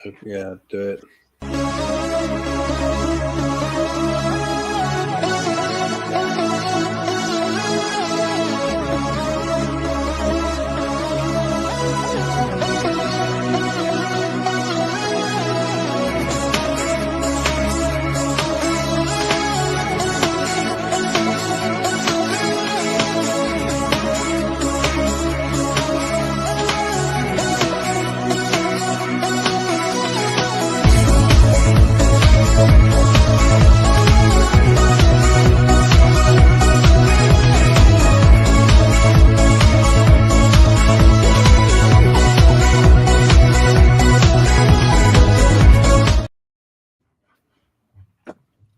Yeah, do it.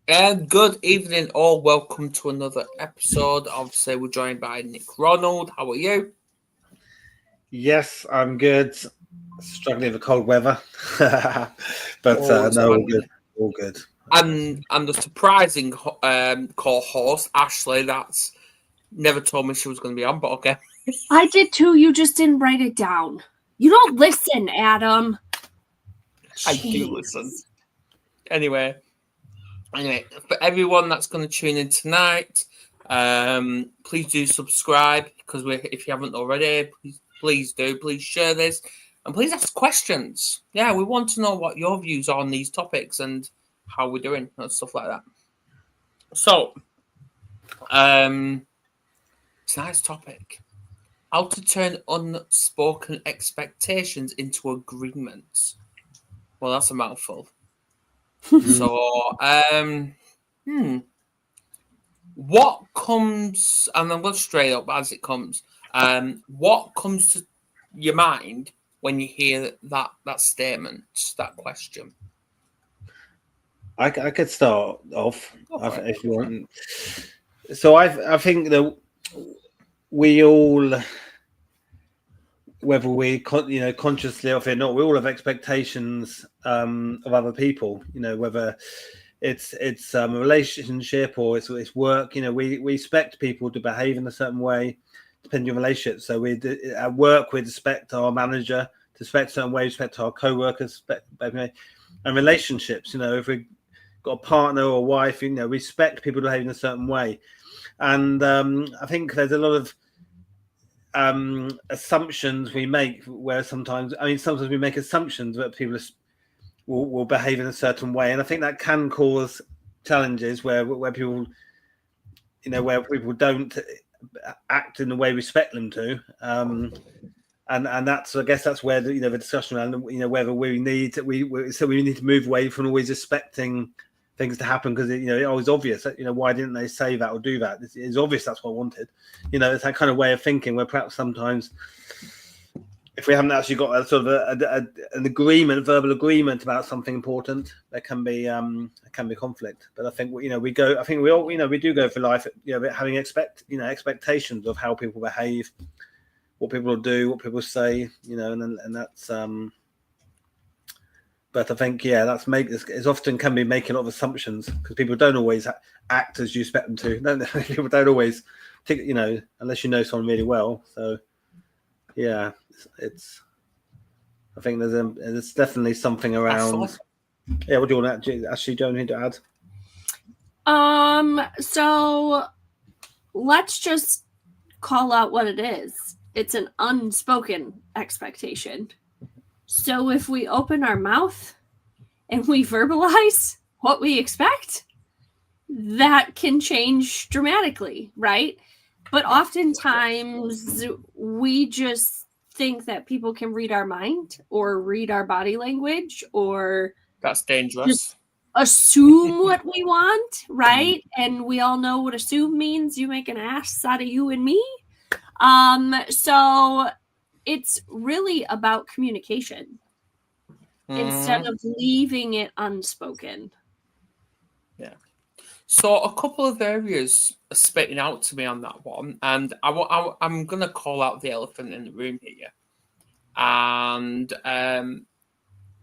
And good evening, all. Welcome to another episode. Obviously, we're joined by Nick Ronald. How are you? Yes, I'm good. Struggling with cold weather, but no, all good. All good. And the surprising co-host Ashley. That's never told me she was going to be on, but okay. I did too. You just didn't write it down. You don't listen, Adam. I do listen. Anyway, for everyone that's going to tune in tonight, please do subscribe because if you haven't already, please do. Please share this and please ask questions. Yeah, we want to know what your views are on these topics and how we're doing and stuff like that. So, tonight's topic: how to turn unspoken expectations into agreements. Well, that's a mouthful. So, what comes, and I'm going straight up as it comes, what comes to your mind when you hear that statement, that question? I could start off if you want. So I think that we all, whether we consciously or if not, we all have expectations of other people. Whether it's a relationship or it's work. We expect people to behave in a certain way depending on relationships. So at work we expect our manager to expect a certain way, expect our co-workers, and relationships. If we've got a partner or a wife, we expect people to behave in a certain way. And I think there's a lot of assumptions we make where sometimes we make assumptions that people will behave in a certain way, and I think that can cause challenges where people where people don't act in the way we expect them to, and that's, I guess that's where the discussion around whether we need to move away from always expecting things to happen because it always obvious that why didn't they say that or do that? It's obvious that's what I wanted. It's that kind of way of thinking where perhaps sometimes if we haven't actually got a sort of an agreement, verbal agreement about something important, there can be conflict. But I think we all we do go through life having expectations of how people behave, what people will do, what people say, and that's but I think it's often can be making a lot of assumptions because people don't always act as you expect them to. People don't always think, unless you know someone really well. So yeah, I think there's definitely something around. Yeah, what do you want to actually don't need to add? So let's just call out what it is. It's an unspoken expectation. So if we open our mouth and we verbalize what we expect, that can change dramatically, right? But oftentimes we just think that people can read our mind or read our body language or that's dangerous. Assume what we want, right? And we all know what assume means. You make an ass out of you and me. So it's really about communication instead of leaving it unspoken. Yeah. So a couple of areas are spitting out to me on that one, and I'm going to call out the elephant in the room here. And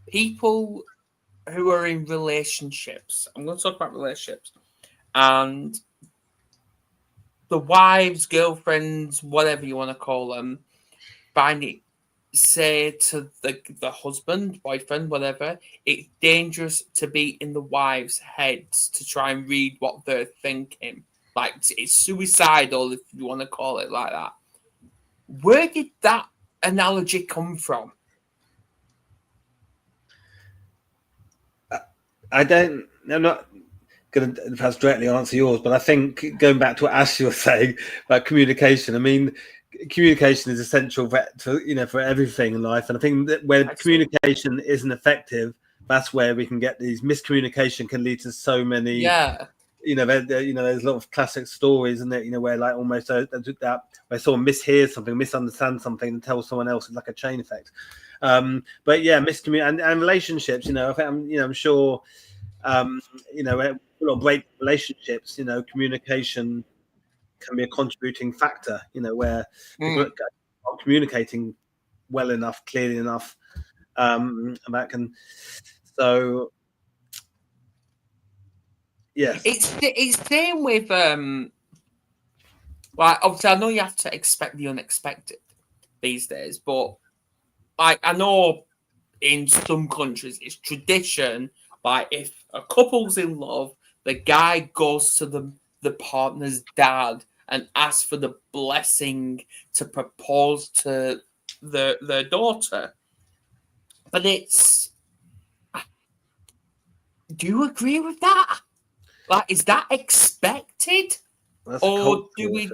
people who are in relationships, I'm going to talk about relationships, and the wives, girlfriends, whatever you want to call them, find it say to the husband, boyfriend, whatever, it's dangerous to be in the wives' heads to try and read what they're thinking. Like, it's suicidal, if you want to call it like that. Where did that analogy come from? I'm not going to perhaps directly answer yours, but I think going back to what Ashley was saying about communication, I mean, communication is essential for everything in life. And I think that where communication isn't effective, that's where we can get these miscommunication can lead to so many. Yeah. There's a lot of classic stories, isn't it? Where like almost that where someone mishears something, misunderstands something, and tells someone else. It's like a chain effect. But yeah, miscommunication and relationships. I think I'm sure. A lot of great relationships. Communication can be a contributing factor. Where people are communicating well enough, clearly enough, and that can. So. Yes. It's same with well, obviously I know you have to expect the unexpected these days, but I know in some countries it's tradition, like if a couple's in love, the guy goes to the partner's dad and asks for the blessing to propose to their daughter. But do you agree with that? Like, is that expected? Or do we?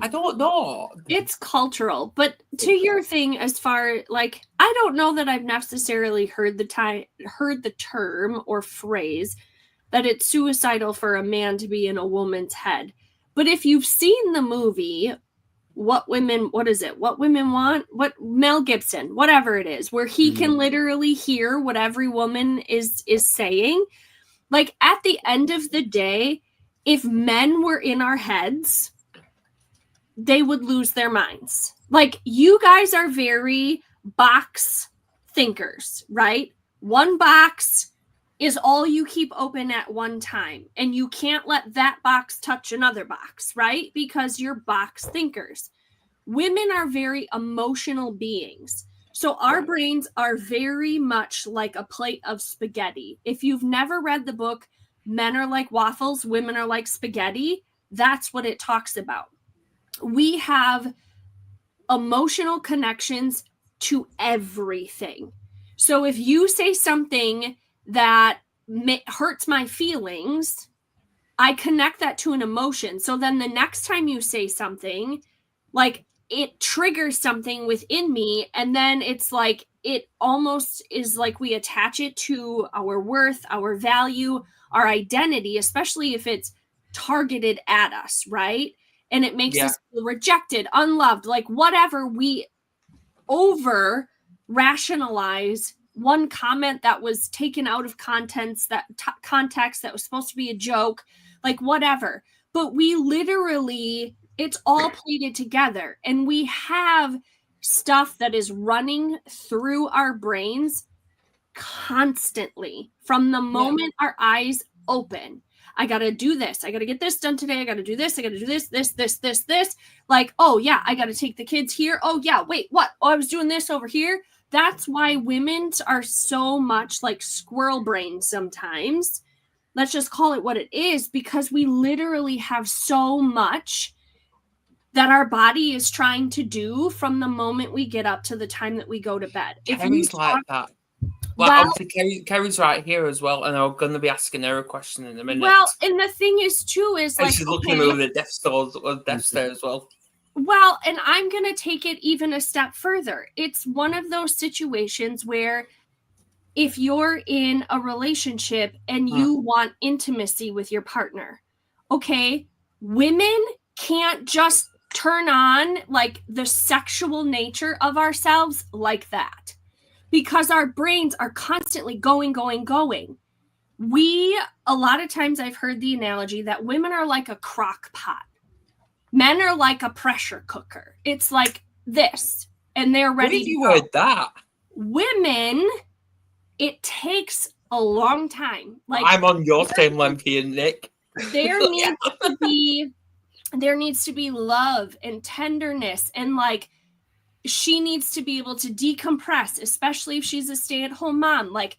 I don't know. It's cultural, but to your thing, as far like, I don't know that I've necessarily heard the term or phrase that it's suicidal for a man to be in a woman's head. But if you've seen the movie, What Women Want, what Mel Gibson, whatever it is, where he can literally hear what every woman is saying. Like, at the end of the day, if men were in our heads, they would lose their minds. Like, you guys are very box thinkers, right? One box is all you keep open at one time, and you can't let that box touch another box, right? Because you're box thinkers. Women are very emotional beings. So our brains are very much like a plate of spaghetti. If you've never read the book, Men Are Like Waffles, Women Are Like Spaghetti, that's what it talks about. We have emotional connections to everything. So if you say something that hurts my feelings, I connect that to an emotion. So then the next time you say something, like, it triggers something within me, and then it's like it almost is like we attach it to our worth, our value, our identity, especially if it's targeted at us, right? And it makes us feel rejected, unloved, like whatever. We over rationalize one comment that was taken out of context that was supposed to be a joke, like whatever. But we literally, it's all plated together, and we have stuff that is running through our brains constantly from the moment our eyes open. I got to do this. I got to get this done today. I got to do this. I got to do this. Like, oh yeah, I got to take the kids here. Oh yeah, wait, what? Oh, I was doing this over here. That's why women are so much like squirrel brains sometimes. Let's just call it what it is, because we literally have so much that our body is trying to do from the moment we get up to the time that we go to bed. Kerry's like that. Well, obviously, Kerry's right here as well, and I'm going to be asking her a question in a minute. Well, and the thing is, too, is and like... she's looking over the death stare as well. Well, and I'm going to take it even a step further. It's one of those situations where if you're in a relationship and you want intimacy with your partner, okay, women can't just turn on like the sexual nature of ourselves like that, because our brains are constantly going. A lot of times I've heard the analogy that women are like a crock pot. Men are like a pressure cooker. It's like this, and they're ready to go. Where have you heard that? Women, it takes a long time. Like, I'm on your same length here, Nick. There needs to be love and tenderness, and like she needs to be able to decompress, especially if she's a stay-at-home mom. Like,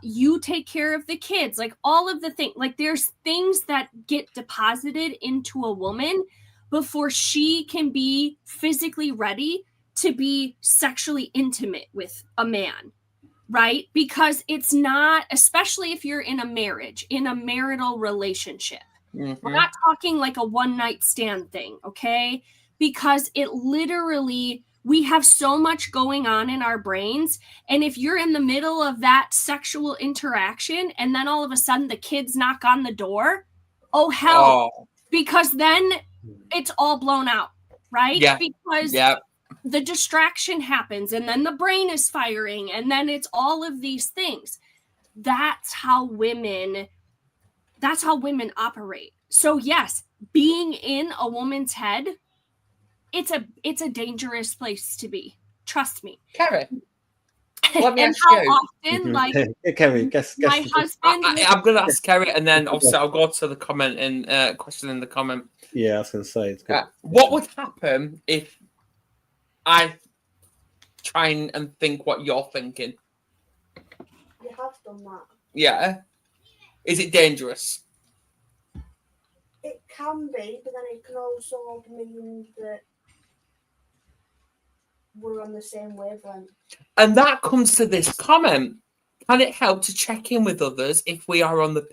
you take care of the kids, like all of the things. Like, there's things that get deposited into a woman before she can be physically ready to be sexually intimate with a man, right? Because it's not, especially if you're in a marriage, in a marital relationship. We're not talking like a one-night stand thing, okay? Because it literally, we have so much going on in our brains. And if you're in the middle of that sexual interaction and then all of a sudden the kids knock on the door, oh hell, because then it's all blown out, right? Yeah. Because the distraction happens and then the brain is firing and then it's all of these things. That's how women operate. So yes, being in a woman's head, it's a dangerous place to be. Trust me. Carrie, let me and ask how you. often, like, Kerry, guess my husband. I'm going to ask Kerry, and then obviously I'll go to the comment and question in the comment. Yeah, I was going to say. It's good. What would happen if I try and think what you're thinking? You have done that. Yeah. Is it dangerous? It can be, but then it can also mean that we're on the same wavelength. And that comes to this comment. Can it help to check in with others if we are on the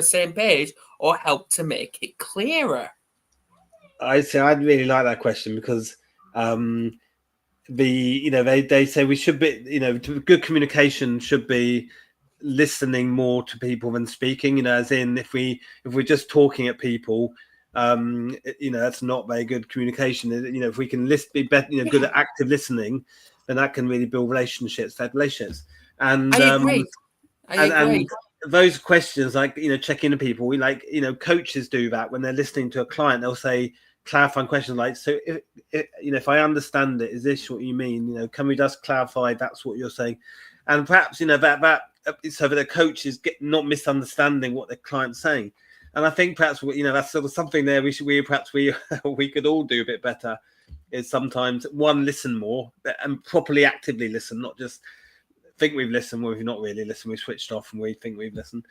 same page, or help to make it clearer? I'd really like that question because they say we should be, good communication should be listening more to people than speaking, as in if we're just talking at people, that's not very good communication. If we can be better, good at active listening, then that can really build relationships. And I agree. And those questions, like, check in to people, coaches do that when they're listening to a client. They'll say clarifying questions like, so if I understand it, is this what you mean? Can we just clarify that's what you're saying? And perhaps that so that the coach is not misunderstanding what the client's saying. And I think perhaps that's sort of something there we could all do a bit better, is sometimes listen more and properly actively listen, not just think we've listened when we've not really listened, we've switched off and we think we've listened,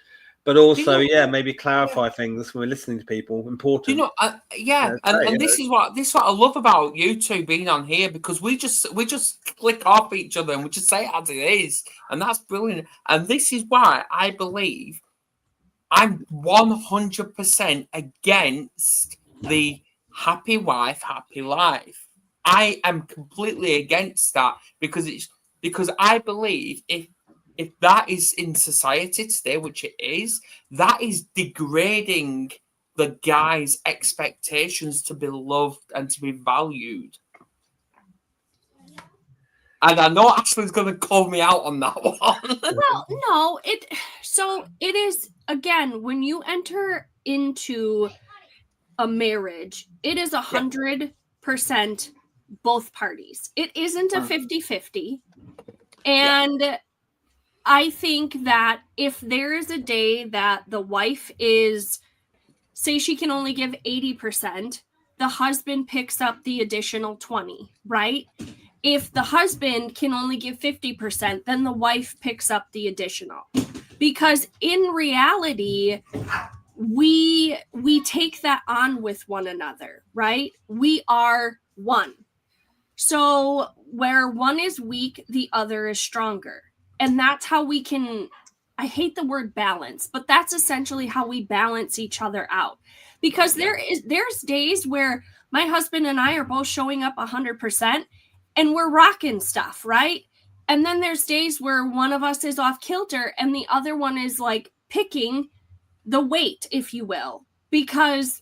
but also maybe clarify things when we're listening to people. Important. This is what I love about you two being on here, because we just click off each other and we just say it as it is, and that's brilliant. And this is why I believe I'm 100% against the happy wife, happy life. I am completely against that, because I believe if that is in society today, which it is, that is degrading the guy's expectations to be loved and to be valued. And I know Ashley's going to call me out on that one. Well, no, it is, again, when you enter into a marriage, it is 100% both parties. It isn't a 50-50. And I think that if there is a day that the wife is, say she can only give 80%, the husband picks up the additional 20, right? If the husband can only give 50%, then the wife picks up the additional. Because in reality, we take that on with one another, right? We are one. So where one is weak, the other is stronger. And that's how we can, I hate the word balance, but that's essentially how we balance each other out. Because there's days where my husband and I are both showing up 100% and we're rocking stuff, right? And then there's days where one of us is off kilter and the other one is like picking the weight, if you will, because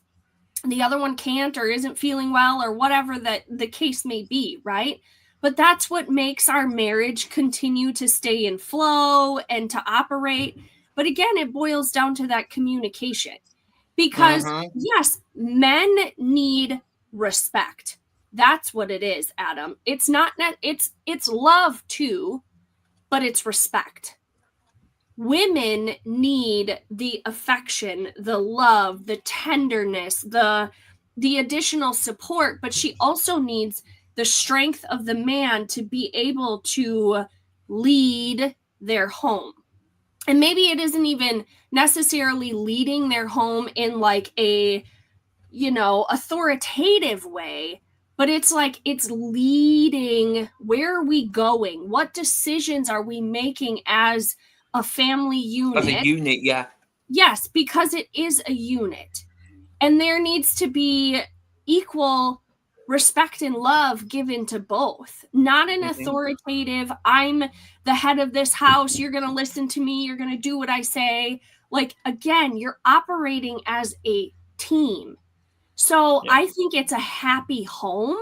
the other one can't or isn't feeling well or whatever that the case may be, right? But that's what makes our marriage continue to stay in flow and to operate. But again, it boils down to that communication. Because yes, men need respect. That's what it is, Adam. It's not it's love too, but it's respect. Women need the affection, the love, the tenderness, the additional support, but she also needs the strength of the man to be able to lead their home. And maybe it isn't even necessarily leading their home in like a, authoritative way, but it's like it's leading. Where are we going? What decisions are we making as a family unit? As a unit, yeah. Yes, because it is a unit. And there needs to be equal respect and love given to both. Not an authoritative, I'm the head of this house, you're going to listen to me, you're going to do what I say. Like, again, you're operating as a team. So I think it's a happy home.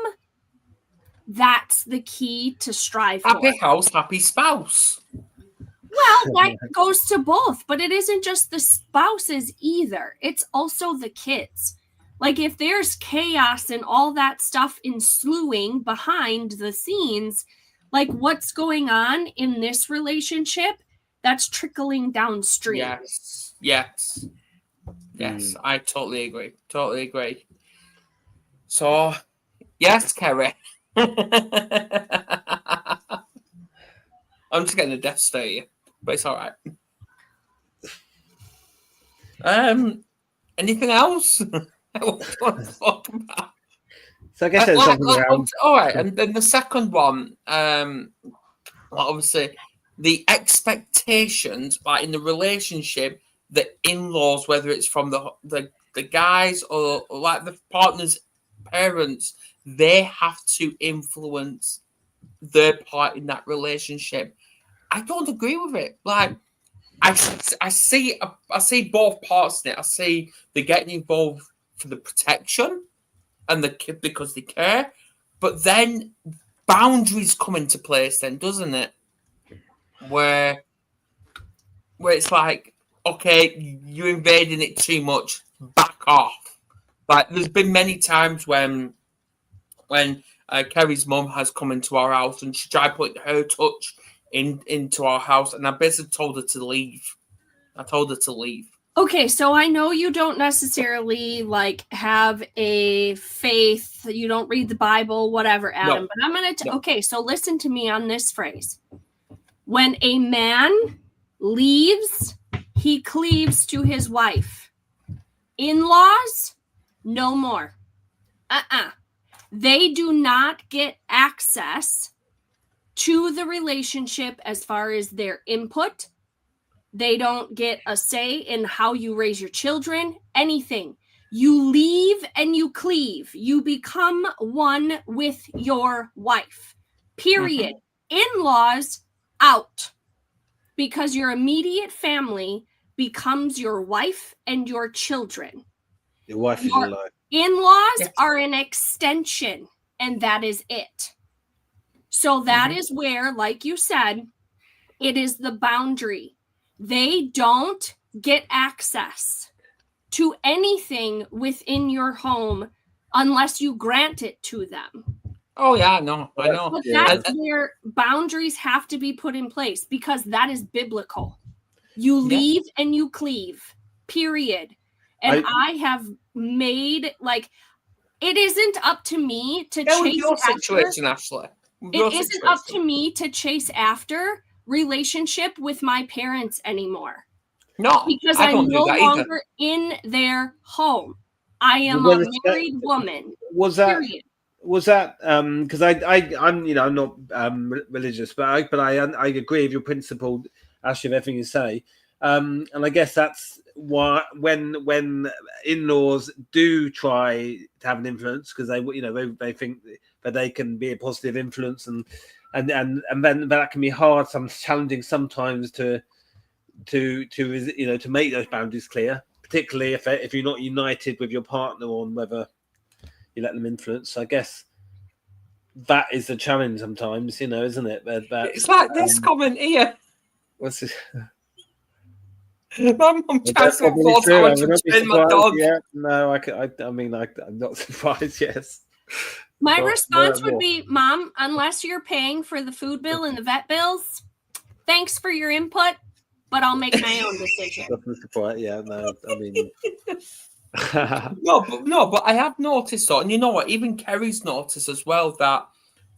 That's the key to strive for. Happy house, happy spouse. Well, that goes to both, but it isn't just the spouses either. It's also the kids. Like if there's chaos and all that stuff ensuing behind the scenes, like what's going on in this relationship, that's trickling downstream. Yes. I totally agree. So, yes, Kerry. I'm just getting a death stare here, but it's all right. Anything else I want to talk about? So I guess there's something around. All right, and then the second one, obviously, the expectations, like in the relationship, the in-laws, whether it's from the guys or like the partner's parents, they have to influence their part in that relationship. I don't agree with it. Like, I see both parts in it. I see they're getting involved for the protection and the kid because they care, but then boundaries come into place. Then doesn't it? Where it's like, okay, you're invading it too much. Back off. Like, there's been many times when Kerry's mum has come into our house and she tried putting her touch into our house, and I basically told her to leave. Okay, so I know you don't necessarily like have a faith, you don't read the Bible, whatever, Adam, but I'm going to, okay, so listen to me on this phrase. When a man leaves, he cleaves to his wife. In-laws, no more. They do not get access to the relationship as far as their input. They don't get a say in how you raise your children, anything. You leave and you cleave. You become one with your wife. Period. In-laws, out. Because your immediate family becomes your wife and your children. Your wife is your life. In-laws are an extension, and that is it. So that is where, like you said, it is the boundary. They don't get access to anything within your home unless you grant it to them. Oh, yeah, I know. But that's where boundaries have to be put in place, because that is biblical. You leave and you cleave, period. And I have made, like, it isn't up to me to chase your after. Situation, Ashley. It isn't up to me to chase after relationship with my parents anymore. No, because I'm no longer in their home. I am a married woman. Was that because I'm I'm not religious, but I agree with your principle, Ashley, of everything you say, and I guess that's why when in-laws do try to have an influence, because they think that they can be a positive influence, and then that can be hard, challenging sometimes to make those boundaries clear, particularly if you're not united with your partner on whether you let them influence. I guess that is the challenge sometimes, isn't it? It's like this comment here. What's this? My mum tries to enforce how I should train my dog. Yeah, no, I'm not surprised. Yes. My response would be, Mom, unless you're paying for the food bill and the vet bills, thanks for your input, but I'll make my own decision. Yeah, no, I mean... no, but I have noticed, though, and you know what, even Kerry's noticed as well, that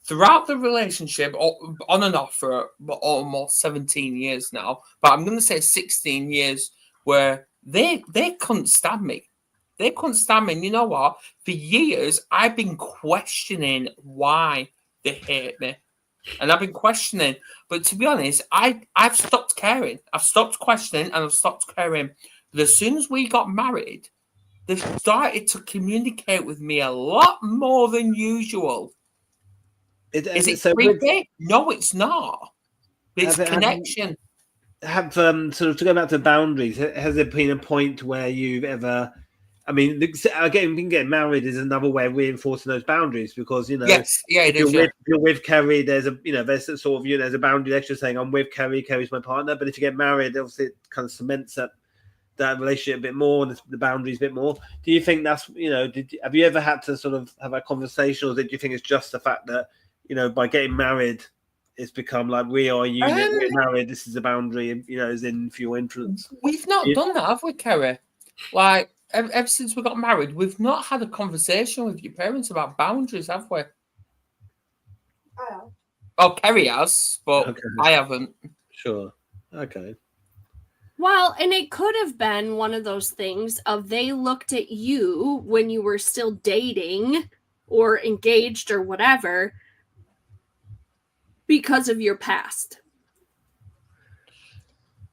throughout the relationship, on and off for almost 17 years now, but I'm going to say 16 years, where they couldn't stand me. They couldn't stand me. And you know what? For years, I've been questioning why they hate me. And I've been questioning. But to be honest, I've stopped caring. I've stopped questioning and I've stopped caring. But as soon as we got married, they've started to communicate with me a lot more than usual. Is it creepy? No, it's not. It's connection. Sort of, to go back to boundaries, has there been a point where you've ever, I mean, again, getting married is another way of reinforcing those boundaries, because, you know, yes, yeah, it is, if you're with Kerry, there's a, you know, there's a sort of, you know, there's a boundary extra saying I'm with Kerry, Kerry's my partner. But if you get married, obviously it kind of cements that relationship a bit more, the boundaries a bit more. Do you think that's, you know, have you ever had to sort of have a conversation, or do you think it's just the fact that, you know, by getting married, it's become like we are a unit, we're married, this is a boundary, you know, is in for your influence? We've not done that, have we, Kerry? Like, ever since we got married, we've not had a conversation with your parents about boundaries, have we? I have. Oh, Kerry has, but okay. I haven't. Sure. Okay. Well, and it could have been one of those things of they looked at you when you were still dating or engaged or whatever because of your past.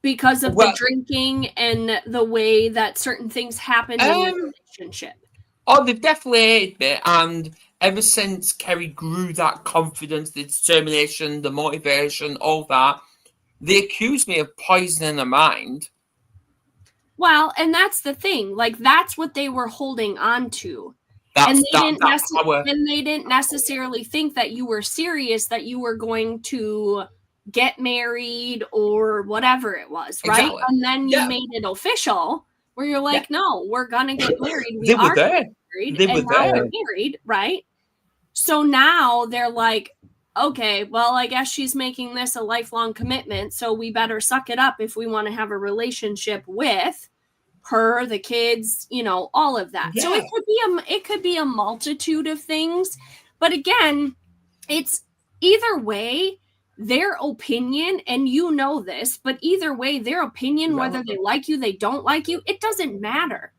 Because of the drinking and the way that certain things happened in your relationship. Oh, they've definitely hated me. And ever since Kerry grew that confidence, the determination, the motivation, all that, they accused me of poisoning her mind. Well, and that's the thing. Like, that's what they were holding on to. And they didn't necessarily think that you were serious, that you were going to get married or whatever it was, right? Exactly. And then you made it official where you're like, no, we're gonna get married. We are married, right? So now they're like, okay, well, I guess she's making this a lifelong commitment, so we better suck it up if we want to have a relationship with her, the kids, you know, all of that. Yeah. So it could be a multitude of things, but again, it's either way their opinion, and you know this, but either way their opinion, whether they like you, they don't like you, it doesn't matter.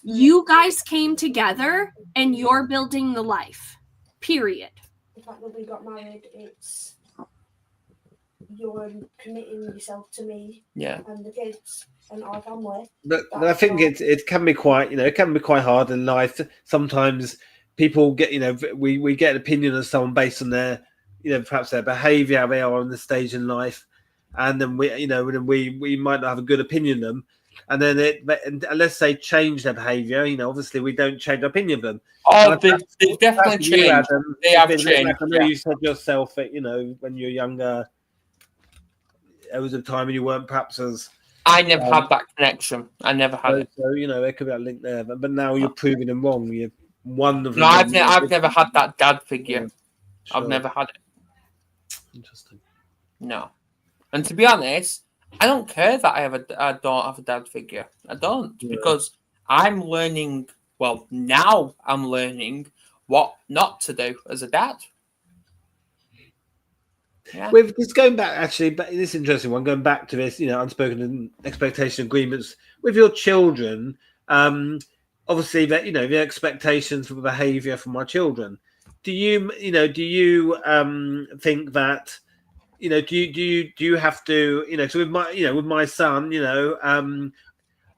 You guys came together and you're building the life, period. The fact that we got married, it's you're committing yourself to me and the kids and our family. But I think it can be quite, you know, it can be quite hard in life. Sometimes people get, you know, we get an opinion of someone based on their, you know, perhaps their behaviour, how they are on the stage in life, and then we might not have a good opinion of them, and then unless they change their behaviour, you know, obviously we don't change our opinion of them. Oh, they've definitely changed. They have changed. Like, I know you said yourself that, you know, when you were younger, there was a time when you weren't perhaps as. I never had that connection. I never had it. So, you know, there could be a link there, but now you're proving them wrong. You're one of them. No, I've never had that dad figure. Yeah, sure. I've never had it. Interesting. No, and to be honest, I don't care that I don't have a dad figure. I don't, because I'm learning. Well, now I'm learning what not to do as a dad. Yeah. With this going back, actually, but this interesting one, going back to this, you know, unspoken expectation agreements with your children. Obviously, that, you know, the expectations for behaviour from my children. Do you think that, you know, do you have to, you know, so with my son, you know,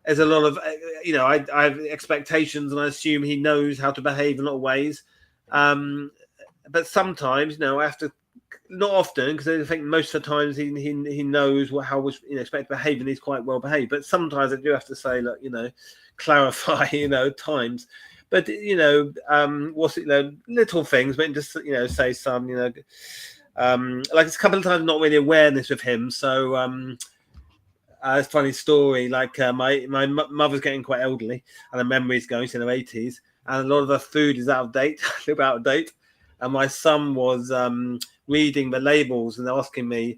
there's a lot of, you know, I have expectations, and I assume he knows how to behave in a lot of ways. But sometimes, you know, I have to. Not often, because I think most of the times he knows how was, you know, expected to behave, and he's quite well behaved. But sometimes I do have to say, look, you know, clarify, you know, times. But, you know, what's it, you know, little things, but just, you know, say some, you know, like it's a couple of times not really awareness with him. So it's a funny story. Like my mother's getting quite elderly, and her memory's going to the 80s, and a lot of her food is out of date, a little bit out of date. And my son was reading the labels and asking me,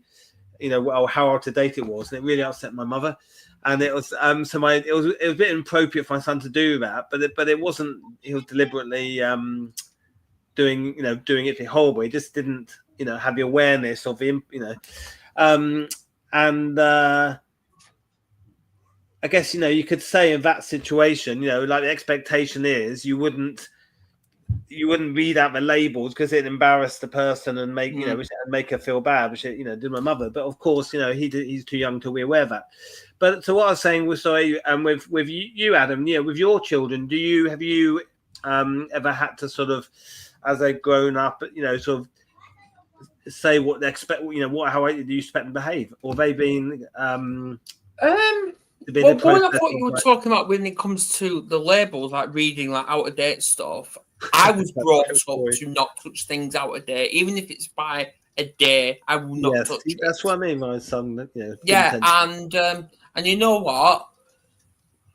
you know, how out of date it was, and it really upset my mother. And it was it was a bit inappropriate for my son to do that, but it wasn't. He was deliberately, you doing it horrible. He just didn't, have the awareness of him, and I guess, you could say in that situation, like the expectation is you wouldn't read out the labels because it embarrassed the person and make make her feel bad, which did my mother. But of course, he's too young to be aware of that. But so what I was saying was, with you, Adam, with your children, have you ever had to sort of, as they've grown up, sort of say what they expect, how do you expect them to behave, or have they been well, going off what you were talking about when it comes to the labels, like reading like out of date stuff, I was brought up to not touch things out of date, even if it's by a day. I will not touch it. That's what I mean. My son, yeah, and you know what,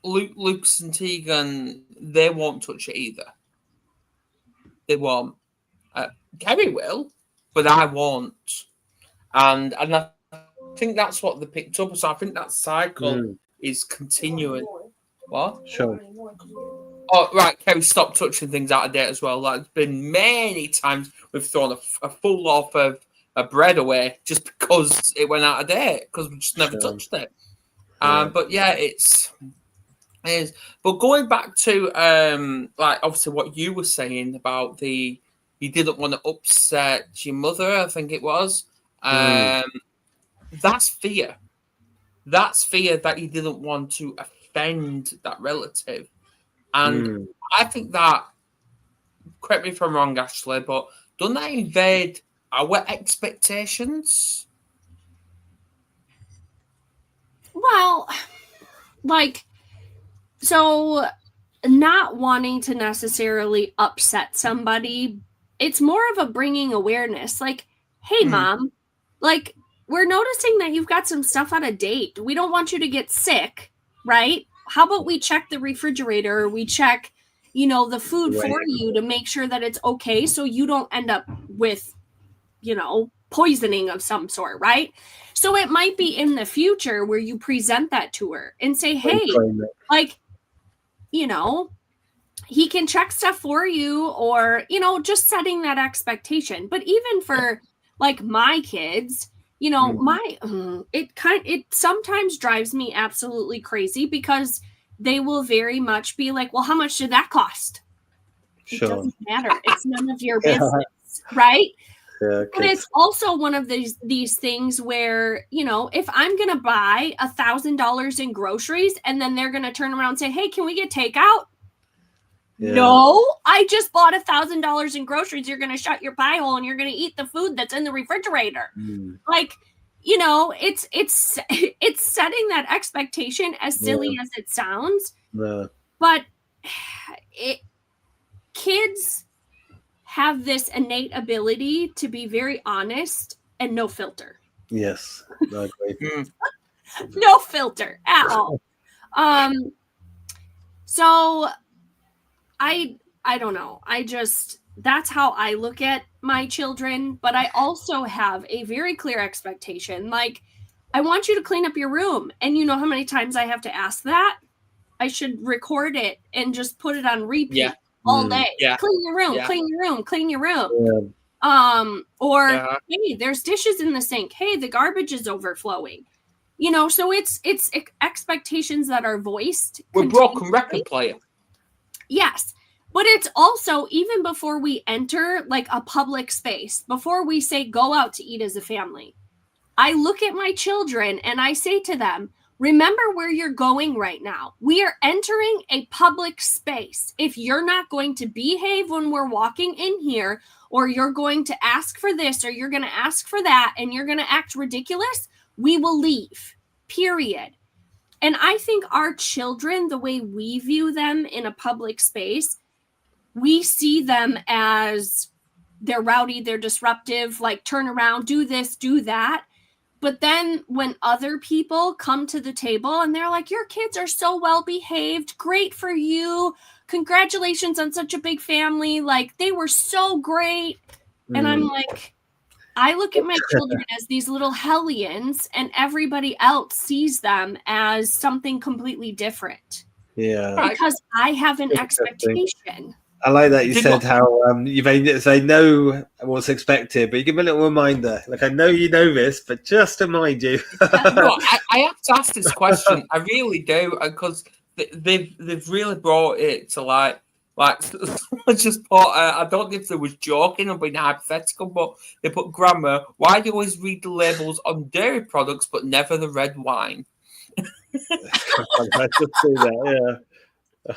Lucas and Tegan, they won't touch it either. They won't. Kerry will, but I won't. And I think that's what they picked up. So I think that cycle is continuing. What? Sure. Oh, right, Kerry, stop touching things out of date as well. Like, there's been many times we've thrown a full loaf of bread away just because it went out of date, because we just never touched it. But yeah, it is. But going back to like obviously what you were saying about you didn't want to upset your mother, I think it was. That's fear. That's fear that you didn't want to offend that relative. And I think that, correct me if I'm wrong, Ashley, but doesn't that invade our expectations? Well, so not wanting to necessarily upset somebody, it's more of a bringing awareness. Like, hey, Mom, we're noticing that you've got some stuff out of date. We don't want you to get sick, right? How about we check the refrigerator, or we check, the food for you to make sure that it's okay, so you don't end up with, poisoning of some sort, right? So it might be in the future where you present that to her and say, hey, he can check stuff for you, or, just setting that expectation. But even for my kids, it sometimes drives me absolutely crazy, because they will very much be like, well, how much did that cost? Sure. It doesn't matter. It's none of your business, right? Yeah, but it's also one of these things where, if I'm going to buy $1,000 in groceries and then they're going to turn around and say, hey, can we get takeout? Yeah. No, I just bought $1,000 in groceries. You're going to shut your pie hole and you're going to eat the food that's in the refrigerator. It's setting that expectation, as silly as it sounds. Yeah. But kids have this innate ability to be very honest and no filter. Yes, I agree. No filter at all. So I don't know. That's how I look at my children, but I also have a very clear expectation. Like, I want you to clean up your room. And you know how many times I have to ask that? I should record it and just put it on repeat all day. Yeah. Clean your room, clean your room, clean your room. Yeah. Hey, there's dishes in the sink. Hey, the garbage is overflowing. So it's expectations that are voiced. We're broken record player. Yes. But it's also, even before we enter a public space, before we say go out to eat as a family, I look at my children and I say to them, remember where you're going right now. We are entering a public space. If you're not going to behave when we're walking in here, or you're going to ask for this, or you're going to ask for that, and you're going to act ridiculous, we will leave, period. And I think our children, the way we view them in a public space, we see them as they're rowdy, they're disruptive, turn around, do this, do that. But then when other people come to the table and they're like, your kids are so well behaved, great for you, congratulations on such a big family, they were so great. And I'm like, I look at my children as these little hellions, and everybody else sees them as something completely different. Yeah. Because I have an expectation. I like that you said how they know what's expected, but you give them a little reminder. Like, I know you know this, but just to remind you. No, I have to ask this question. I really do, because they've really brought it to like someone just put. I don't know if they was joking or being hypothetical, but they put grammar. Why do you always read the labels on dairy products but never the red wine? I just see that,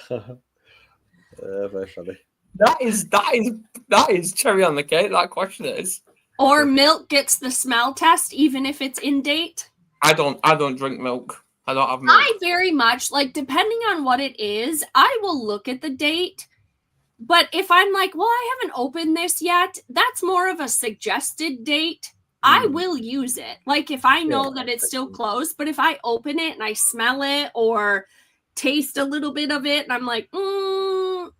yeah. Very funny. That is cherry on the cake. That question is. Or milk gets the smell test even if it's in date. I don't drink milk. I don't have milk. I very much like, depending on what it is, I will look at the date. But if I'm like, well, I haven't opened this yet, that's more of a suggested date. I will use it. Like, if I know that it's still closed, but if I open it and I smell it or taste a little bit of it and I'm like, nope,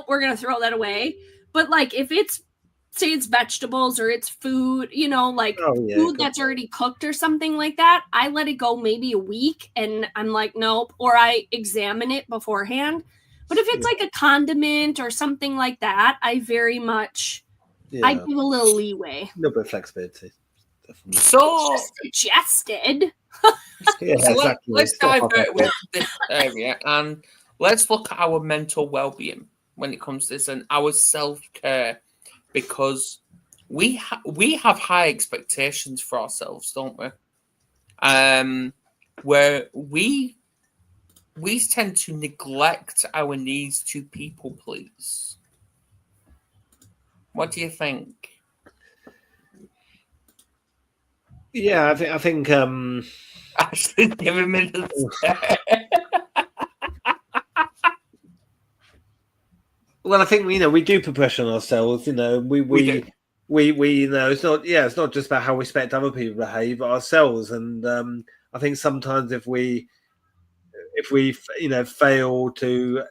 we're going to throw that away. But like, if it's, say it's vegetables or it's food, food that's already cooked or something like that, I let it go maybe a week and I'm like, nope, or I examine it beforehand. But if it's like a condiment or something like that, I very much, I give a little leeway. A little bit of flexibility. Definitely. So, it's just suggested. So let's divert with this area and let's look at our mental well-being when it comes to this and our self-care, because we have high expectations for ourselves, don't we? Where we tend to neglect our needs to people please. What do you think? Yeah, I think Actually, give a minute. Well, I think we do put pressure on ourselves. We it's not just about how we expect other people to behave, but ourselves. And I think sometimes if we fail to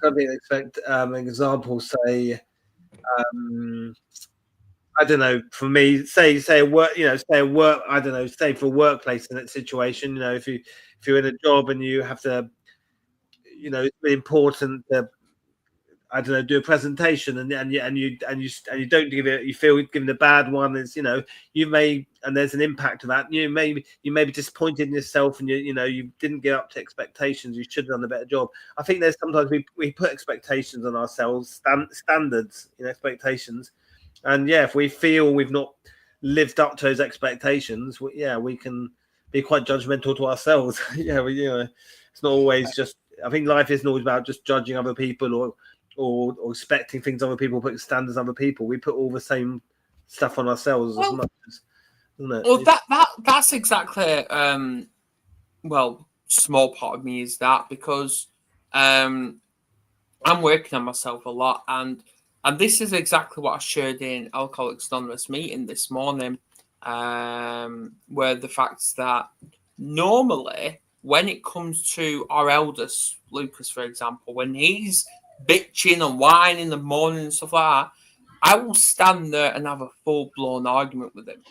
expect an example, say. I don't know. For me, say a work. I don't know. Say for a workplace in that situation. If you're in a job and you have to, it's really important to, I don't know, do a presentation and you don't give it. You feel given a bad one is you may, and there's an impact to that. You may be disappointed in yourself and you didn't get up to expectations. You should have done a better job. I think there's sometimes we put expectations on ourselves, standards, expectations. And if we feel we've not lived up to those expectations, we can be quite judgmental to ourselves. It's not always just. I think life isn't always about just judging other people or expecting things other people, putting standards on other people. We put all the same stuff on ourselves as much as, isn't it? Well, that's exactly. Small part of me is that because I'm working on myself a lot and this is exactly what I shared in Alcoholics Anonymous meeting this morning, where the fact that normally when it comes to our eldest, Lucas, for example, when he's bitching and whining in the morning and stuff like that, I will stand there and have a full-blown argument with him.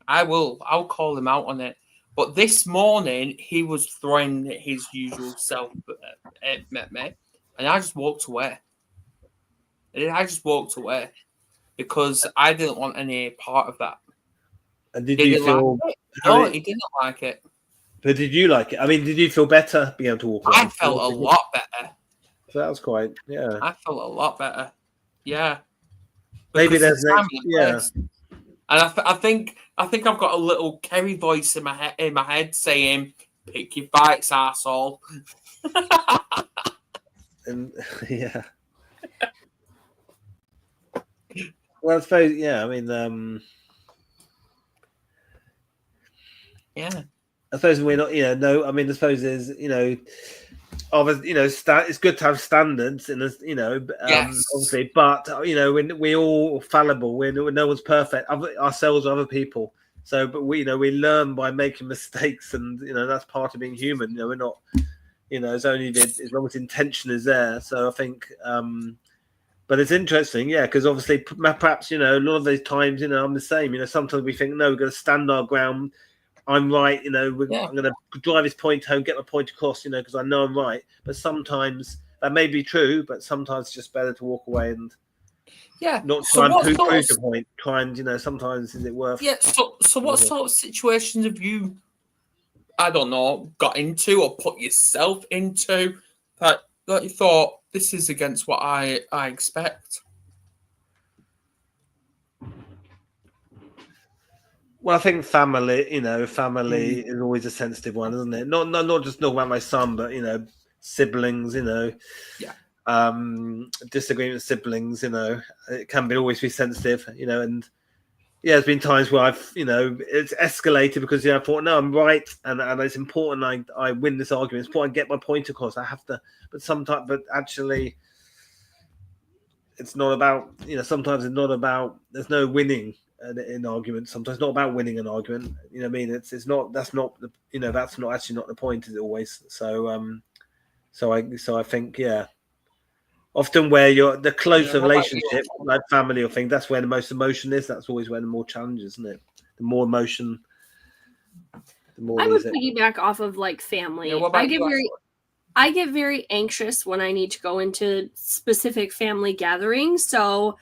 I'll call him out on it. But this morning, he was throwing his usual self at me, and I just walked away. Because I didn't want any part of that. And did you feel? No, he didn't like it. But did you like it? I mean, did you feel better being able to walk away? I felt a lot better. So that was quite, I felt a lot better. Yeah. Maybe there's and I think I've got a little Kerry voice in my head saying, "Pick your fights, arsehole." And yeah. Well, I suppose, I mean, I suppose we're not, I mean, I suppose there's, it's good to have standards, and obviously, but when we're all fallible, no one's perfect, ourselves or other people. So, but we learn by making mistakes, and that's part of being human. We're not, it's only as long as intention is there. So I think. But it's interesting, because obviously, perhaps, a lot of those times, I'm the same. Sometimes we think, no, we're going to stand our ground. I'm right, I'm going to drive this point home, get my point across, because I know I'm right. But sometimes that may be true, but sometimes it's just better to walk away and not so try and prove the point. Try and sometimes is it worth? Yeah. So what sort of situations have you, I don't know, got into or put yourself into that you thought this is against what I expect? Well, I think family is always a sensitive one, isn't it? Not just talking about my son, but siblings, disagreement with siblings, it can always be sensitive, and there's been times where I've, it's escalated because I thought, no, I'm right, and it's important I win this argument. It's important I get my point across. I have to, but actually, it's not about, sometimes it's not about. There's no winning in arguments. Sometimes it's not about winning an argument. You know what I mean? It's not. That's not the. That's not actually not the point. Is it always? So I think often where you're the closer relationship, like family or thing, that's where the most emotion is. That's always where the more challenge, isn't it? The more emotion, the more. I would piggyback off of like family. I get very anxious when I need to go into specific family gatherings. So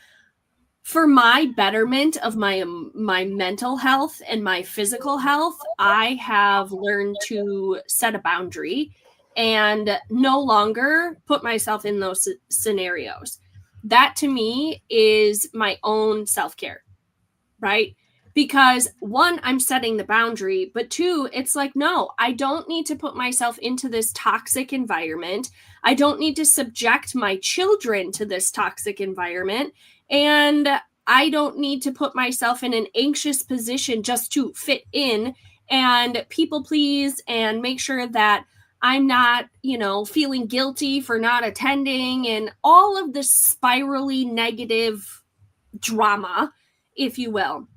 for my betterment of my mental health and my physical health, I have learned to set a boundary and no longer put myself in those scenarios. That to me is my own self-care, right? Because one, I'm setting the boundary, but two, it's like, no, I don't need to put myself into this toxic environment. I don't need to subject my children to this toxic environment. And I don't need to put myself in an anxious position just to fit in and people please and make sure that I'm not, feeling guilty for not attending and all of the spirally negative drama, if you will.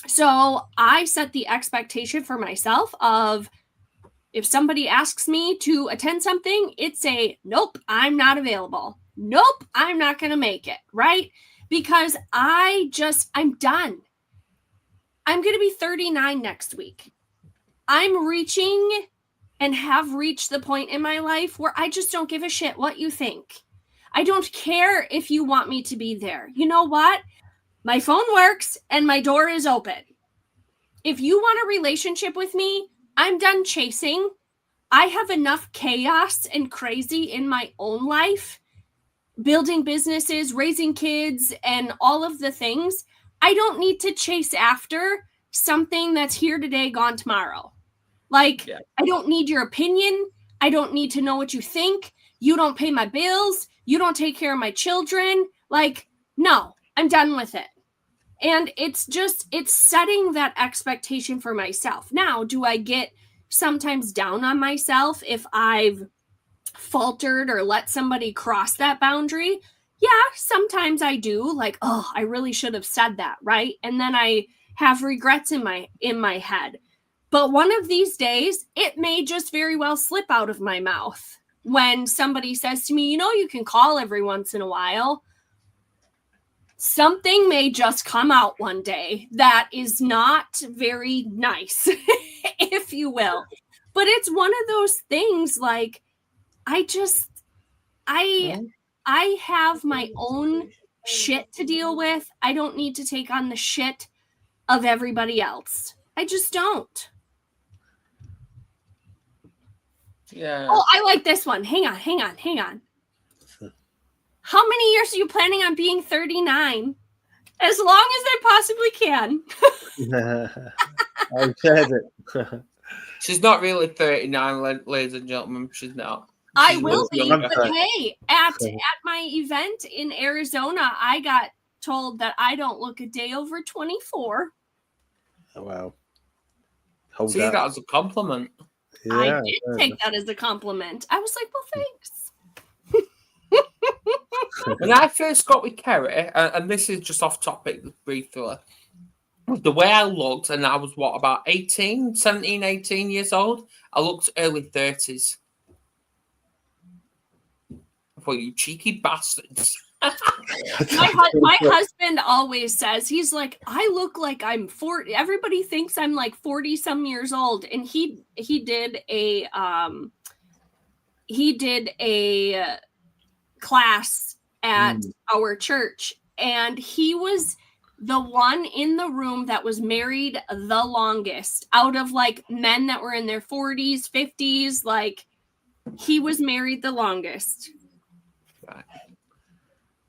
So I set the expectation for myself of if somebody asks me to attend something, it's a nope, I'm not available. Nope, I'm not going to make it, right? Because I'm done. I'm going to be 39 next week. I'm reaching and have reached the point in my life where I just don't give a shit what you think. I don't care if you want me to be there. You know what? My phone works and my door is open. If you want a relationship with me, I'm done chasing. I have enough chaos and crazy in my own life, building businesses, raising kids, and all of the things. I don't need to chase after something that's here today, gone tomorrow. I don't need your opinion. I don't need to know what you think. You don't pay my bills. You don't take care of my children. No, I'm done with it. And it's setting that expectation for myself. Now, do I get sometimes down on myself if I've faltered or let somebody cross that boundary? Yeah, sometimes I do. I really should have said that, right? And then I have regrets in my head. But one of these days, it may just very well slip out of my mouth when somebody says to me, you can call every once in a while. Something may just come out one day that is not very nice, if you will. But it's one of those things I have my own shit to deal with. I don't need to take on the shit of everybody else. I just don't. Yeah. Oh, I like this one. Hang on. How many years are you planning on being 39? As long as I possibly can. I said it. She's not really 39, ladies and gentlemen. She's not. I will be, but hey, at my event in Arizona, I got told that I don't look a day over 24. Oh, wow. See, that as a compliment. Yeah, I did take that as a compliment. I was like, well, thanks. When I first got with Kerry, and this is just off topic briefly, the way I looked, and I was about 18 years old, I looked early 30s. I thought, you cheeky bastards. My husband always says, he's like, I look like I'm 40. Everybody thinks I'm 40 some years old. And he did a class at our church, and he was the one in the room that was married the longest out of like men that were in their 40s, 50s. Like, he was married the longest. Right.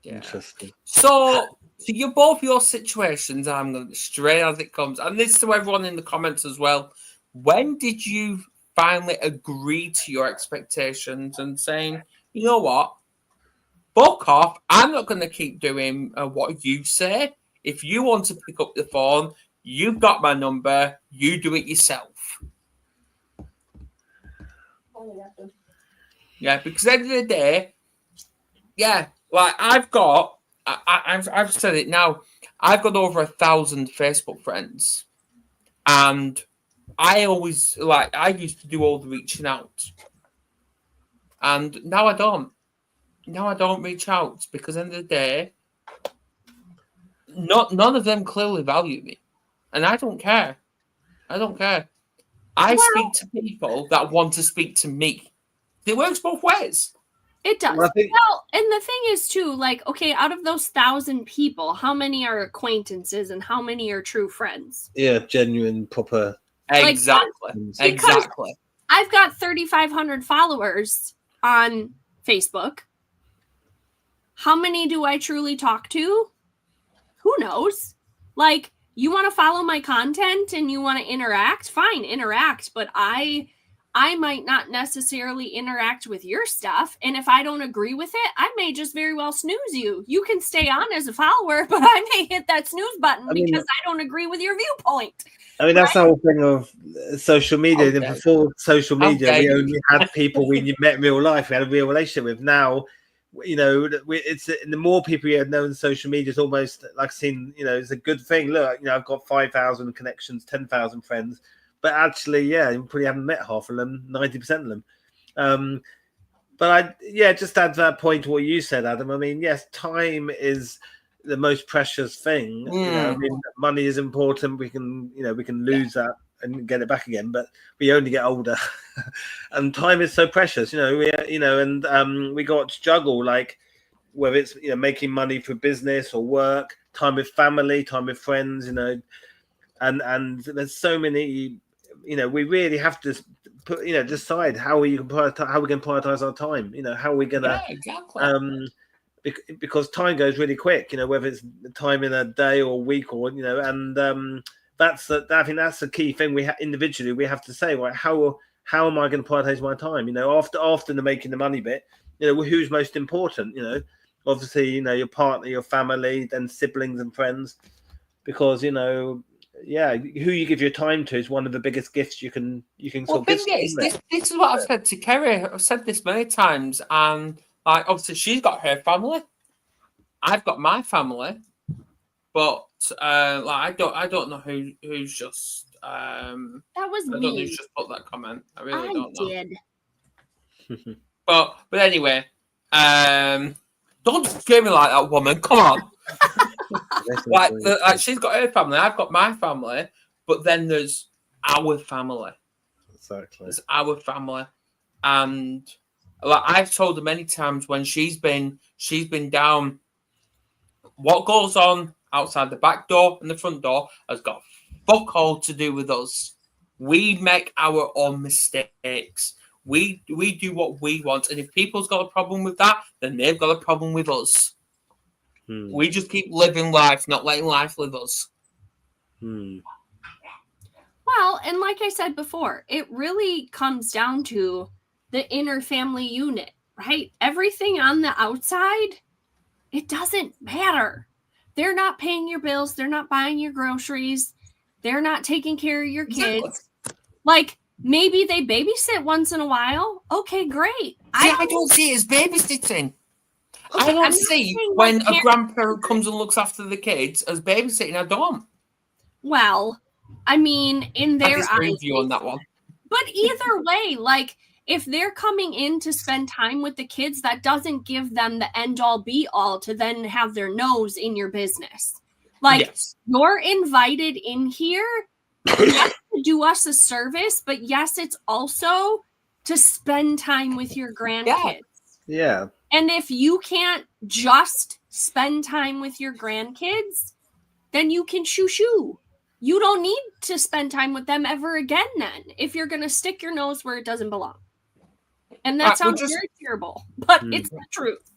Yeah. Interesting. So you're both your situations. I'm going to straight as it comes, and this to everyone in the comments as well. When did you finally agree to your expectations and saying, you know what, fuck off, I'm not going to keep doing what you say. If you want to pick up the phone, you've got my number, you do it yourself. Yeah, because at the end of the day, yeah, like I've said it now, I've got over 1,000 Facebook friends, and I always, like, I used to do all the reaching out, and now I don't. Now I don't reach out because at the end of the day, none of them clearly value me, and I don't care. I don't care. I speak to people that want to speak to me. It works both ways. It does. Well, and the thing is too, like, okay, out of those 1,000 people, how many are acquaintances and how many are true friends? Yeah, genuine, proper. Exactly. Like, exactly. I've got 3,500 followers on Facebook. How many do I truly talk to? Who knows? Like, you want to follow my content and you want to interact? Fine, interact. But I might not necessarily interact with your stuff. And if I don't agree with it, I may just very well snooze you. You can stay on as a follower, but I may hit that snooze button because I don't agree with your viewpoint. I mean, that's the whole thing of social media. Okay. Before social media, we only had people we met in real life. We had a real relationship with. Now, you know, it's the more people you have known social media, is almost like seeing, you know, it's a good thing. Look, you know, I've got 5,000 connections, 10,000 friends. But actually, yeah, you probably haven't met half of them, 90% of them. But just add that point to what you said, Adam. I mean, yes, time is the most precious thing. You know, I mean, money is important. We can lose that and get it back again, but we only get older, and time is so precious. And we got to juggle, like, whether it's, you know, making money for business or work, time with family, time with friends. You know, and there's so many. You know, we really have to put, you know, decide how we can prioritize our time. You know, how are we gonna because time goes really quick. You know, whether it's time in a day or a week or, you know, and I think that's the key thing. Individually we have to say, right, how am I going to prioritize my time? You know, after the making the money bit, you know, who's most important? You know, obviously, you know, your partner, your family, then siblings and friends, because, you know. Yeah, who you give your time to is one of the biggest gifts you can. Well, the thing is, this is what I've said to Kerry. I've said this many times, and like, obviously she's got her family, I've got my family, but like, I don't know who's just that was me. I don't know who's just put that comment. I really don't know. Did. but anyway, don't scare me like that, woman. Come on. like she's got her family, I've got my family, but then there's our family. Exactly. There's our family, and like I've told her many times when she's been down, what goes on outside the back door and the front door has got fuck all to do with us. We make our own mistakes. We do what we want, and if people's got a problem with that, then they've got a problem with us. We just keep living life, not letting life live us. Well, and like I said before, it really comes down to the inner family unit, right? Everything on the outside, it doesn't matter. They're not paying your bills. They're not buying your groceries. They're not taking care of your kids. Exactly. Like, maybe they babysit once in a while. Okay, great. I don't see it as babysitting. Okay, I don't see when a grandparent comes and looks after the kids as babysitting. I don't. Well, I mean, in their eyes, view on that one. But either way, like, if they're coming in to spend time with the kids, that doesn't give them the end all be all to then have their nose in your business. Like, yes. You're invited in here yes, to do us a service, but yes, it's also to spend time with your grandkids. Yeah. And if you can't just spend time with your grandkids, then you can shoo. You don't need to spend time with them ever again then, if you're going to stick your nose where it doesn't belong. And that sounds very terrible, but it's the truth.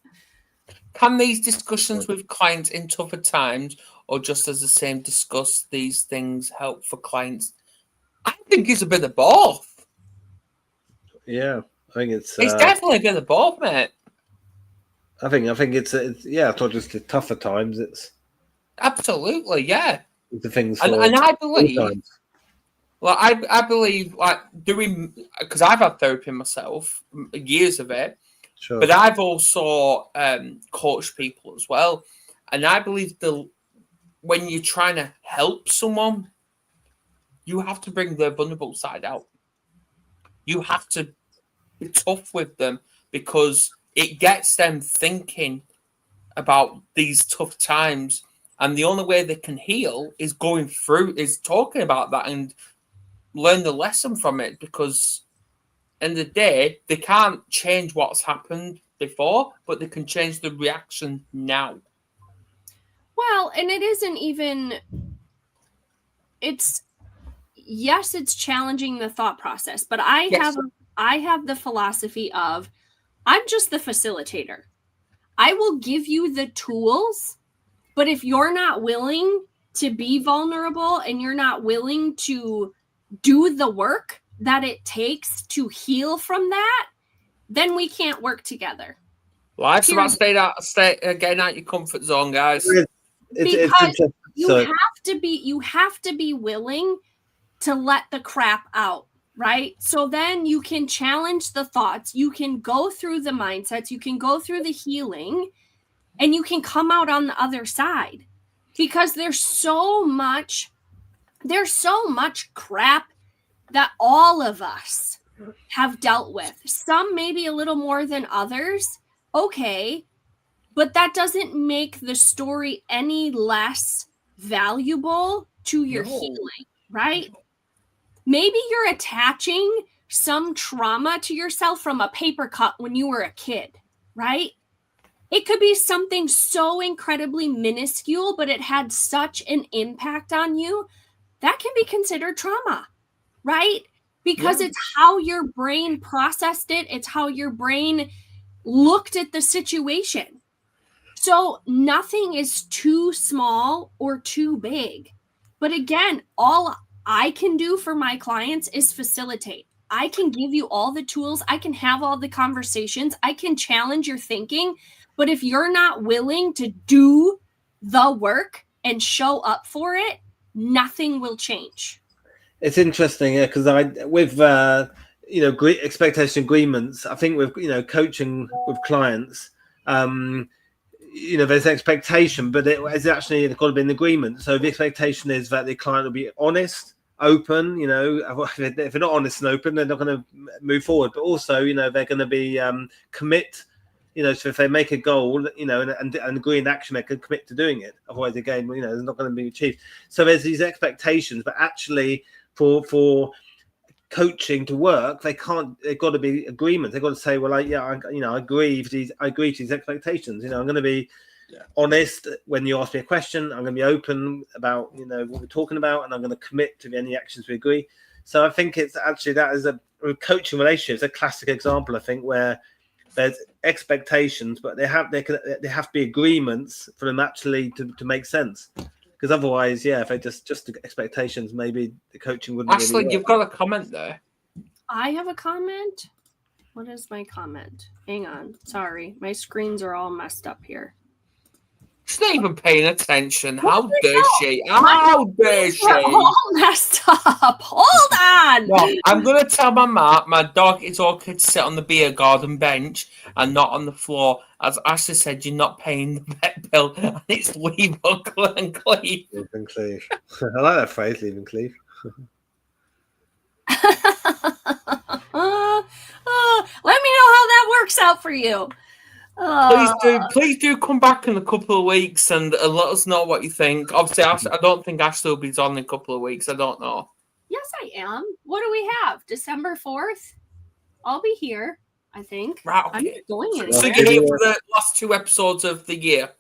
Can these discussions with clients in tougher times, or just as the same discuss these things, help for clients? I think it's a bit of both. Yeah, I think it's definitely a bit of both, mate. I think it's it's not just the tougher times. It's absolutely, yeah. The things, and I believe. Well, I believe like doing, because I've had therapy myself, years of it. Sure. But I've also coached people as well, and I believe when you're trying to help someone, you have to bring their vulnerable side out. You have to be tough with them because it gets them thinking about these tough times, and the only way they can heal is talking about that and learn the lesson from it, because in the day they can't change what's happened before, but they can change the reaction now. Well, and it isn't even, it's challenging the thought process, but I have the philosophy of, I'm just the facilitator. I will give you the tools, but if you're not willing to be vulnerable and you're not willing to do the work that it takes to heal from that, then we can't work together. Life's about getting out your comfort zone, guys. Because you have to be willing to let the crap out, right? So then you can challenge the thoughts, you can go through the mindsets, you can go through the healing, and you can come out on the other side. Because there's so much crap that all of us have dealt with. Some maybe a little more than others. Okay. But that doesn't make the story any less valuable to your healing, right? Maybe you're attaching some trauma to yourself from a paper cut when you were a kid, right? It could be something so incredibly minuscule, but it had such an impact on you. That can be considered trauma, right? Because it's how your brain processed it. It's how your brain looked at the situation. So nothing is too small or too big. But again, all I can do for my clients is facilitate. I can give you all the tools. I can have all the conversations. I can challenge your thinking. But if you're not willing to do the work and show up for it, nothing will change. It's interesting, because with expectation agreements, I think with coaching with clients, there's expectation, but it's actually got to be an agreement. So the expectation is that the client will be honest, open. If they're not honest and open, they're not going to move forward. But also, they're going to be commit. So if they make a goal, and agree in action, they can commit to doing it. Otherwise, again, it's not going to be achieved. So there's these expectations, but actually, for coaching to work, they've got to be agreements. They've got to say, well, I agree to these expectations. I'm going to be honest when you ask me a question. I'm going to be open about what we're talking about, and I'm going to commit to any actions we agree. So I think it's actually that is a coaching relationship. It's a classic example, I think, where there's expectations, but they have to be agreements for them actually to make sense. Because otherwise, if they just the expectations, maybe the coaching wouldn't. Ashley, really you've got a comment there. I have a comment. What is my comment? Hang on. Sorry, my screens are all messed up here. She's not even paying attention. How dare she? How dare she? All messed up. Hold on. No, I'm going to tell my dog it's okay to sit on the beer garden bench and not on the floor. As Ashley said, you're not paying the vet bill. And it's leave, uncle, and cleave. Leave and cleave. I like that phrase, leave and cleave. Let me know how that works out for you. Please do come back in a couple of weeks and let us know what you think. Obviously, I don't think Ashley will be on in a couple of weeks. I don't know. Yes, I am. What do we have? December 4th? I'll be here. I think. Right, I'm okay. not going So anywhere. you're here for the last 2 episodes of the year.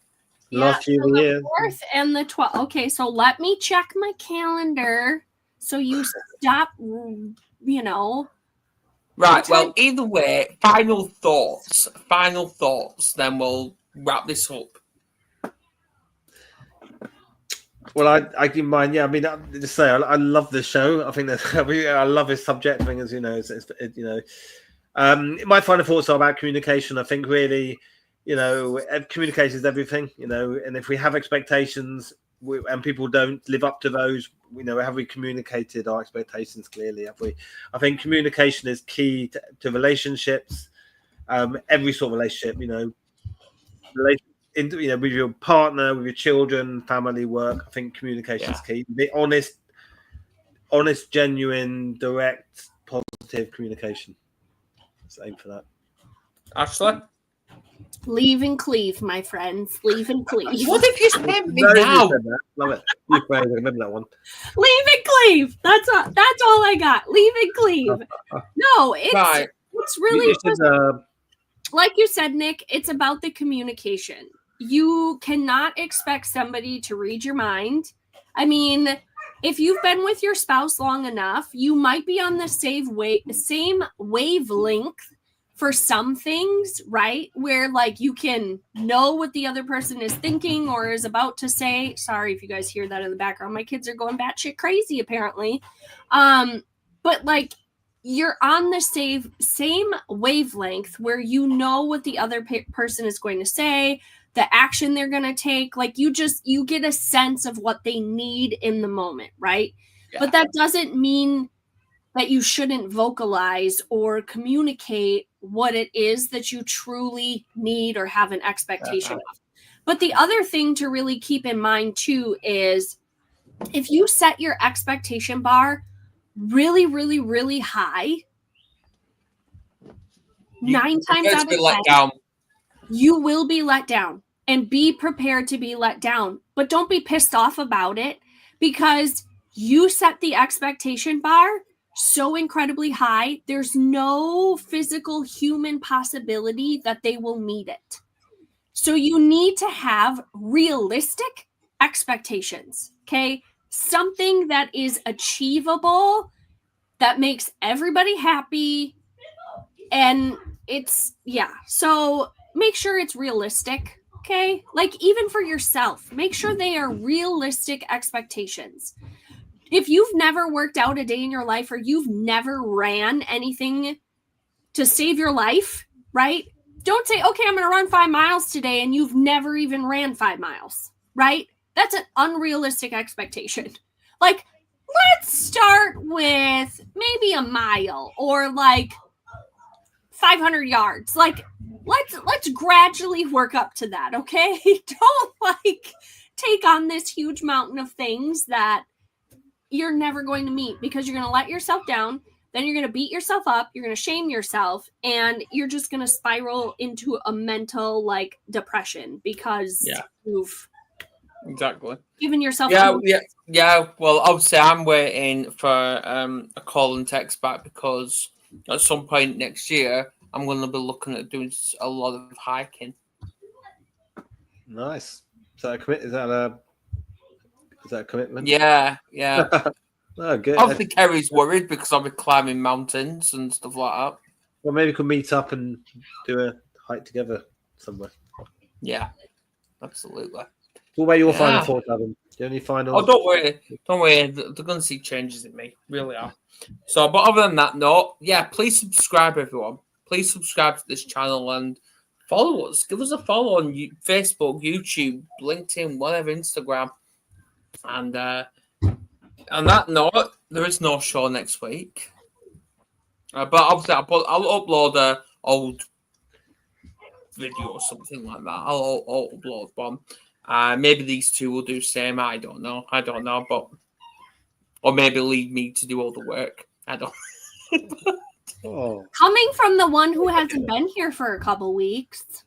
Last few the years. 4th and the 12th. Okay, so let me check my calendar. So you stop, you know. Right, well, either way, final thoughts. Then we'll wrap this up. Well, I give mine. Yeah, I mean, just say I love this show. I think that I love his subject thing, as you know. My final thoughts are about communication. I think really, communication is everything. And if we have expectations and people don't live up to those, have we communicated our expectations clearly? Have we? I think communication is key to relationships. Every sort of relationship, with your partner, with your children, family, work. I think communication is key. Be honest, genuine, direct, positive communication. Let's aim for that. Ashley? Leave and cleave, my friends. Leave and cleave. What if you sent me now? Love it. You phrase, I remember that one. Leave and cleave. That's all I got. Leave and cleave. No, it's really just, like you said, Nick, it's about the communication. You cannot expect somebody to read your mind. I mean, if you've been with your spouse long enough, you might be on the same wavelength for some things, right? Where like you can know what the other person is thinking or is about to say. Sorry if you guys hear that in the background. My kids are going batshit crazy apparently. But like you're on the same wavelength where you know what the other person is going to say, the action they're going to take. Like you get a sense of what they need in the moment, right? Yeah. But that doesn't mean that you shouldn't vocalize or communicate what it is that you truly need or have an expectation of. But the other thing to really keep in mind too is if you set your expectation bar really, really, really high, 9 times out of 10, you will be let down, and be prepared to be let down. But don't be pissed off about it because you set the expectation bar so incredibly high. There's no physical human possibility that they will meet it. So you need to have realistic expectations, okay? Something that is achievable, that makes everybody happy. And so make sure it's realistic, okay? Like even for yourself, make sure they are realistic expectations. If you've never worked out a day in your life or you've never ran anything to save your life, right? Don't say, okay, I'm going to run 5 miles today and you've never even ran 5 miles, right? That's an unrealistic expectation. Like, let's start with maybe a mile or like 500 yards. Like, let's gradually work up to that, okay? Don't like take on this huge mountain of things that you're never going to meet because you're going to let yourself down. Then you're going to beat yourself up. You're going to shame yourself and you're just going to spiral into a mental like depression because you've given yourself. Yeah. Well, obviously I'm waiting for a call and text back because at some point next year, I'm going to be looking at doing a lot of hiking. Nice. Is that a commitment? Yeah. Oh, good. Obviously, Kerry's worried because I'll be climbing mountains and stuff like that. Well, maybe we could meet up and do a hike together somewhere. Yeah, absolutely. What about your final thoughts, Adam? Do you have any final? Oh, don't worry. They're going to see changes in me. Really are. So, but other than that note, please subscribe, everyone. Please subscribe to this channel and follow us. Give us a follow on Facebook, YouTube, LinkedIn, whatever, Instagram. And on that note, there is no show next week. But obviously, I'll upload an old video or something like that. I'll upload one. Maybe these two will do the same. I don't know. But or maybe leave me to do all the work. I don't. Coming from the one who hasn't been here for a couple weeks.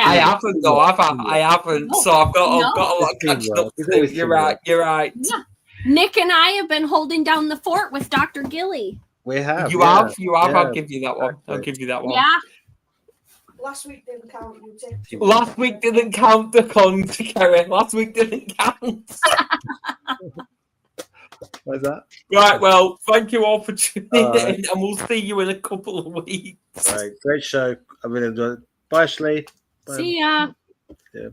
I haven't though. I haven't. So I've got a lot of catching up. You're right. Yeah. Nick and I have been holding down the fort with Dr. Gilly. We have. You yeah. have. Yeah, I'll give you that one. exactly. I'll give you that one. Yeah. Last week didn't count. You take Last week didn't count, according to Kerry. Last week didn't count. What's that? Right, well, thank you all for tuning Right. in, and we'll see you in a couple of weeks. Right, great show. I really enjoyed it. Bye, Ashley. Bye. See ya. Yeah.